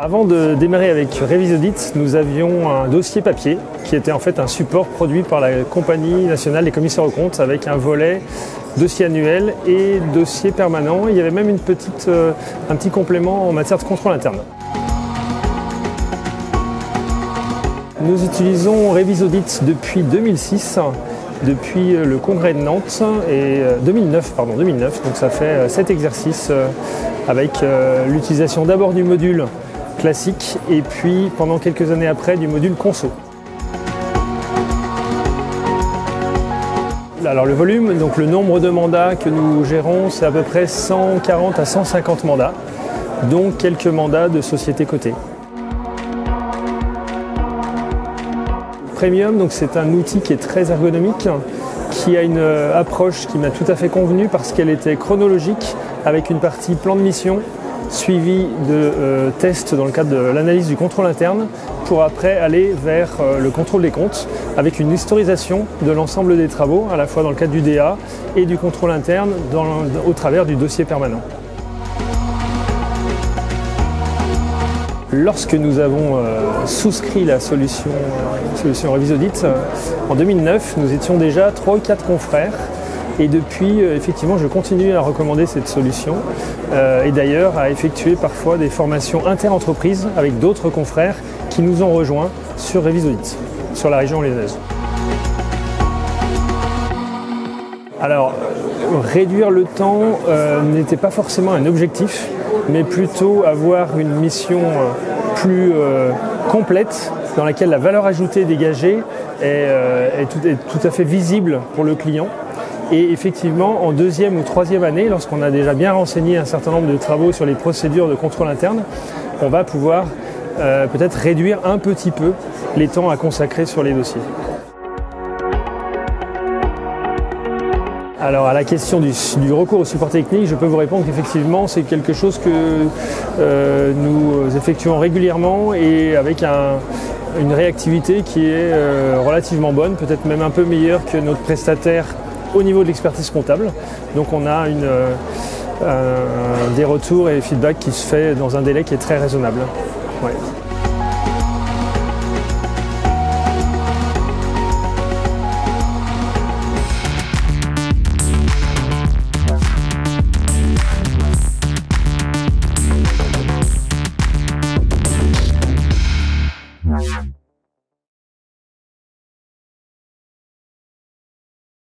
Avant de démarrer avec Revisaudit, nous avions un dossier papier qui était en fait un support produit par la Compagnie nationale des commissaires aux comptes avec un volet dossier annuel et dossier permanent. Il y avait même un petit complément en matière de contrôle interne. Nous utilisons Revisaudit depuis 2006, depuis le congrès de Nantes, et 2009, donc ça fait 7 exercices avec l'utilisation d'abord du module classique et puis pendant quelques années après du module conso. Alors le volume, donc le nombre de mandats que nous gérons, c'est à peu près 140 à 150 mandats, dont quelques mandats de sociétés cotées. Premium, donc c'est un outil qui est très ergonomique, qui a une approche qui m'a tout à fait convenu parce qu'elle était chronologique avec une partie plan de mission suivi de tests dans le cadre de l'analyse du contrôle interne pour après aller vers le contrôle des comptes avec une historisation de l'ensemble des travaux à la fois dans le cadre du DA et du contrôle interne au travers du dossier permanent. Lorsque nous avons souscrit la solution Revisaudit, en 2009, nous étions déjà 3 ou 4 confrères et depuis, effectivement, je continue à recommander cette solution et d'ailleurs à effectuer parfois des formations inter-entreprises avec d'autres confrères qui nous ont rejoints sur Revisaudit, sur la région orléanaise. Alors, réduire le temps n'était pas forcément un objectif, mais plutôt avoir une mission plus complète dans laquelle la valeur ajoutée dégagée est tout à fait visible pour le client. Et effectivement, en 2e ou 3e année, lorsqu'on a déjà bien renseigné un certain nombre de travaux sur les procédures de contrôle interne, on va pouvoir peut-être réduire un petit peu les temps à consacrer sur les dossiers. Alors à la question du recours au support technique, je peux vous répondre qu'effectivement c'est quelque chose que nous effectuons régulièrement et avec une réactivité qui est relativement bonne, peut-être même un peu meilleure que notre prestataire au niveau de l'expertise comptable. Donc on a des retours et feedback qui se fait dans un délai qui est très raisonnable. Ouais.